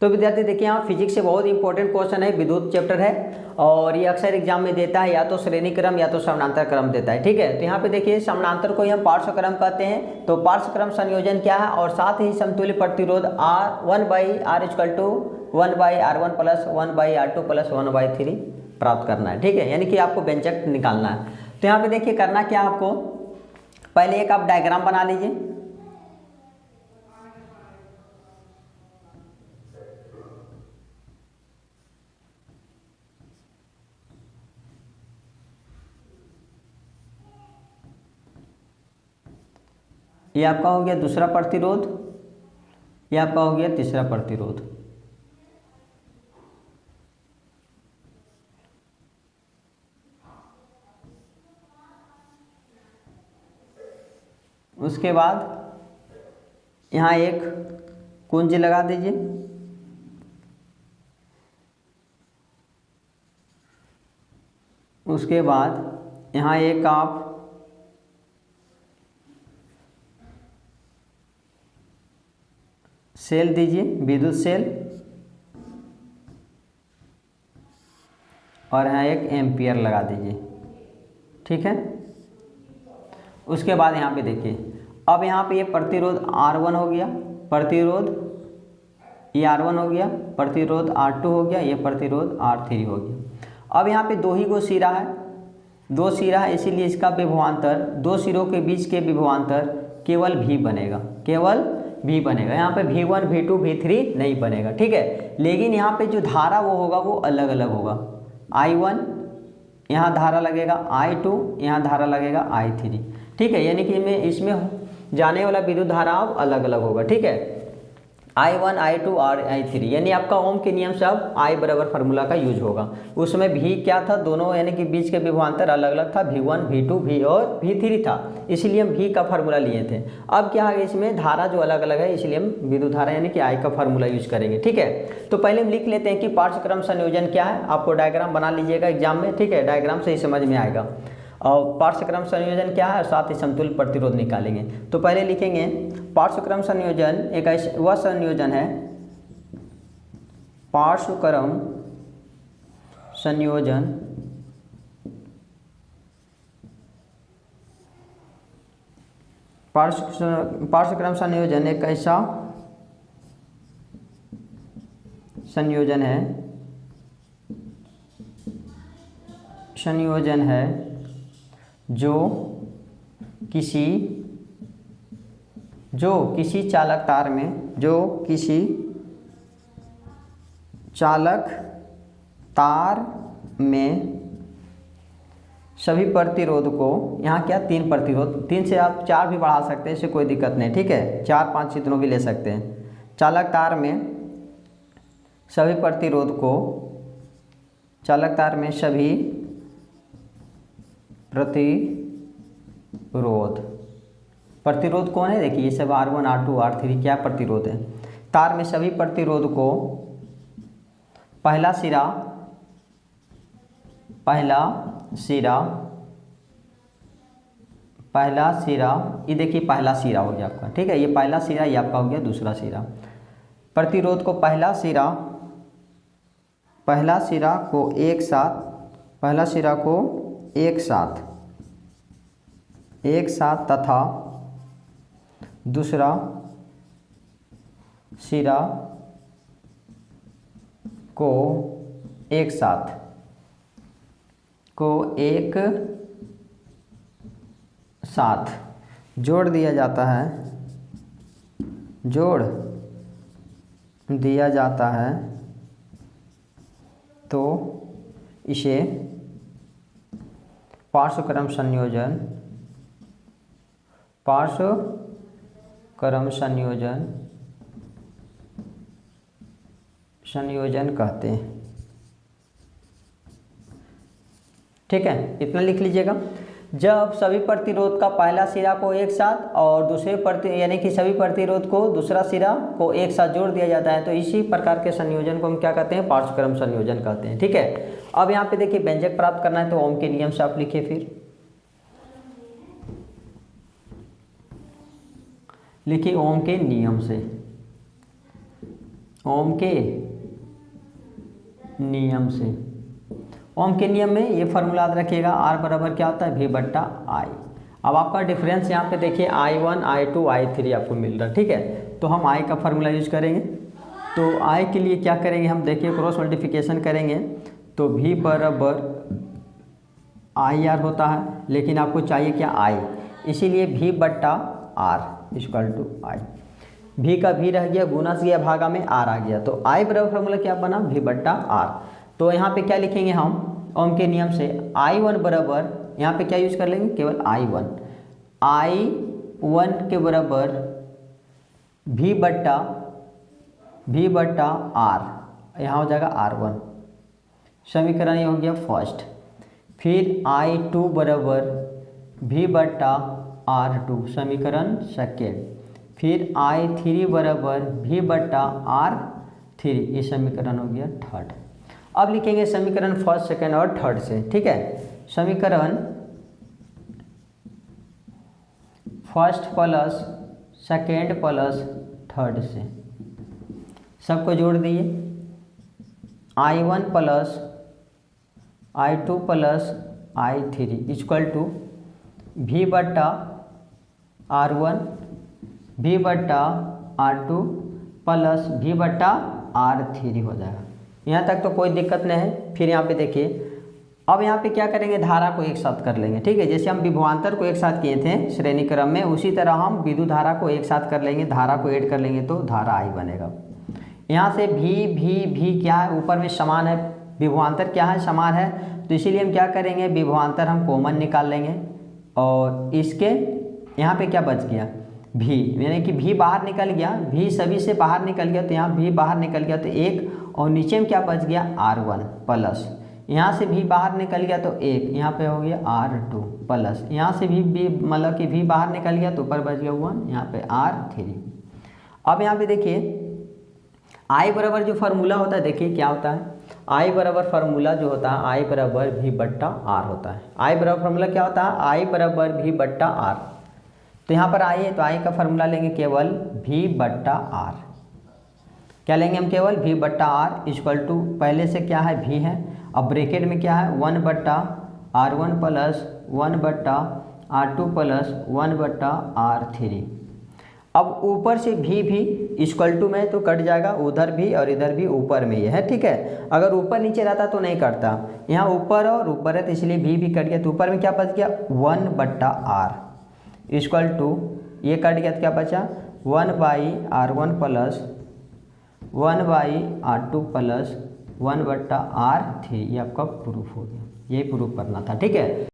तो विद्यार्थी देखिए यहाँ फिजिक्स से बहुत इंपॉर्टेंट क्वेश्चन है, विद्युत चैप्टर है और ये अक्सर एग्जाम में देता है, या तो श्रेणी क्रम या तो समानांतर क्रम देता है। ठीक है, तो यहाँ पे देखिए समानांतर को हम पार्श्व क्रम कहते हैं। तो पार्श्व क्रम संयोजन क्या है, और साथ ही समतुल्य प्रतिरोध R1/R1 प्लस 1/R2 प्लस 1/3 प्राप्त करना है। ठीक है, यानी कि आपको व्यंजक निकालना है। तो यहाँ पे देखिए करना क्या है आपको, पहले एक आप डायग्राम बना लीजिए। ये आपका हो गया दूसरा प्रतिरोध, ये आपका हो गया तीसरा प्रतिरोध। उसके बाद यहाँ एक कुंज लगा दीजिए। उसके बाद यहाँ एक आप सेल दीजिए, विद्युत सेल, और यहाँ एक एम्पियर लगा दीजिए। ठीक है, उसके बाद यहाँ पे देखिए, अब यहाँ पे ये प्रतिरोध R1 हो गया, प्रतिरोध ये R1 हो गया, प्रतिरोध R2 हो गया, ये प्रतिरोध R3 हो गया। अब यहाँ पे दो ही गो सिरा है, दो सिरा है, इसीलिए इसका विभवांतर, दो सिरों के बीच के विभवांतर केवल V बनेगा, केवल V बनेगा। यहाँ पे V1 V2 V3 नहीं बनेगा। ठीक है, लेकिन यहाँ पे जो धारा वो होगा वो अलग अलग होगा। I1 यहाँ धारा लगेगा, I2 यहाँ धारा लगेगा, I3। ठीक है, यानी कि इसमें जाने वाला विद्युत धारा अलग अलग होगा। ठीक है, I1 I2 और I3, यानी आपका ओम के नियम से अब I बराबर फार्मूला का यूज होगा। उसमें V क्या था, दोनों यानी कि बीच के विभवांतर अलग अलग था, V1 V2 V और V3 था, इसलिए हम V का फार्मूला लिए थे। अब क्या है, इसमें धारा जो अलग अलग है, इसलिए हम विद्युत धारा यानी कि I का फार्मूला यूज करेंगे। ठीक है, तो पहले हम लिख लेते हैं कि पार्श्व क्रम संयोजन क्या है। आपको डायग्राम बना लीजिएगा एग्जाम में। ठीक है, डायग्राम से ही समझ में आएगा। और पार्श्व क्रम संयोजन क्या है, साथ ही समतुल्य प्रतिरोध निकालेंगे। तो पहले लिखेंगे पार्श्व क्रम संयोजन एक वह संयोजन है, पार्श्व क्रम संयोजन पार्श्व क्रम संयोजन एक ऐसा संयोजन है जो किसी चालक तार में सभी प्रतिरोध को, यहाँ क्या तीन प्रतिरोध, 3 से आप 4 भी बढ़ा सकते हैं, इससे कोई दिक्कत नहीं। ठीक है, 4-5 जितनों भी ले सकते हैं। चालक तार में सभी प्रतिरोध को, चालक तार में सभी प्रतिरोध कौन है, देखिए ये सब R1 R2 R3 क्या प्रतिरोध है। तार में सभी प्रतिरोध को पहला सिरा, ये देखिए पहला सिरा हो गया आपका। ठीक है, ये पहला सिरा, ये आपका हो गया दूसरा सिरा। प्रतिरोध को पहला सिरा को एक साथ तथा दूसरा सिरा को एक साथ जोड़ दिया जाता है, तो इसे पार्श्व क्रम संयोजन कहते हैं। ठीक है, इतना लिख लीजिएगा। जब सभी प्रतिरोध का पहला सिरा को एक साथ और दूसरे यानी कि सभी प्रतिरोध को दूसरा सिरा को एक साथ जोड़ दिया जाता है, तो इसी प्रकार के संयोजन को हम क्या कहते हैं, पार्श्व क्रम संयोजन कहते हैं। ठीक है, अब यहाँ पे देखिए व्यंजक प्राप्त करना है, तो ओम के नियम से आप लिखिए। फिर लिखिए ओम के नियम से। ओम के नियम से। ओम के नियम में ये फार्मूला याद रखिएगा, आर बराबर क्या होता है, V बट्टा आई। अब आपका डिफरेंस यहाँ पे देखिए I1 I2 I3 आपको मिल रहा है, ठीक है। तो हम I का फार्मूला यूज करेंगे। तो I के लिए क्या करेंगे हम, देखिए क्रॉस मल्टीप्लिकेशन करेंगे तो V बराबर IR होता है, लेकिन आपको चाहिए क्या, I, इसीलिए V बट्टा R equal to I. V का V रह गया, गुना से गया, भागा में R आ गया, तो I बराबर फार्मूला क्या बना, V बट्टा R। तो यहाँ पे क्या लिखेंगे हम, ओम के नियम से I1 बराबर, यहाँ पे क्या यूज कर लेंगे, केवल I1 के बराबर V बट्टा R, यहाँ हो जाएगा R1, समीकरण ये हो गया फर्स्ट। फिर I2 बराबर V बट्टा R2, समीकरण सेकेंड। फिर I3 बराबर V बट्टा R3, ये समीकरण हो गया थर्ड। अब लिखेंगे समीकरण फर्स्ट, सेकेंड और थर्ड से, ठीक है। समीकरण first plus second plus third से सबको जोड़ दिए, I1 plus I2 plus I3 equal to V बट्टा R1 V बट्टा R2 प्लस V बट्टा R3 हो जाएगा। यहाँ तक तो कोई दिक्कत नहीं है। फिर यहाँ पे देखिए, अब यहाँ पे क्या करेंगे, धारा को एक साथ कर लेंगे, ठीक है। जैसे हम विभवांतर को एक साथ किए थे श्रेणी क्रम में, उसी तरह हम विद्युत धारा को एक साथ कर लेंगे, धारा को ऐड कर लेंगे तो धारा I बनेगा। यहाँ से भी क्या है, ऊपर में समान है, विभवांतर क्या है, समान है, तो इसीलिए हम क्या करेंगे, विभवांतर हम कॉमन निकाल लेंगे और इसके यहाँ पे क्या बच गया, भी, यानी कि भी बाहर निकल गया, भी सभी से बाहर निकल गया, तो यहाँ भी बाहर निकल गया तो एक, और नीचे में क्या बच गया, R1 प्लस, यहाँ से भी बाहर निकल गया तो एक, यहाँ पे हो गया R2 प्लस, यहाँ से भी मतलब कि भी बाहर निकल गया तो ऊपर बच गया 1, यहाँ पे R3। अब यहाँ पे देखिए I बराबर जो फार्मूला होता है, देखिए क्या होता है, I बराबर फार्मूला जो होता है I बराबर V बट्टा R होता है। I बराबर फार्मूला क्या होता है, I बराबर V बट्टा R। तो यहाँ पर I है तो I का फार्मूला लेंगे केवल V बट्टा R। क्या लेंगे हम, केवल V बट्टा R इक्वल टू, पहले से क्या है V है, अब ब्रैकेट में क्या है 1 बट्टा R1 प्लस 1 बट्टा R2 प्लस 1 बट्टा R3। अब ऊपर से भी इक्वल टू में तो कट जाएगा, उधर भी और इधर भी ऊपर में ये है, ठीक है। अगर ऊपर नीचे रहता तो नहीं कटता, यहाँ ऊपर और ऊपर है तो इसलिए भी कट गया, तो ऊपर में क्या बच गया 1 बट्टा R इक्वल टू, ये कट गया तो क्या बचा 1/R1 प्लस 1/R2 प्लस 1 बट्टा R3। ये आपका प्रूफ हो गया, यही प्रूफ करना था, ठीक है।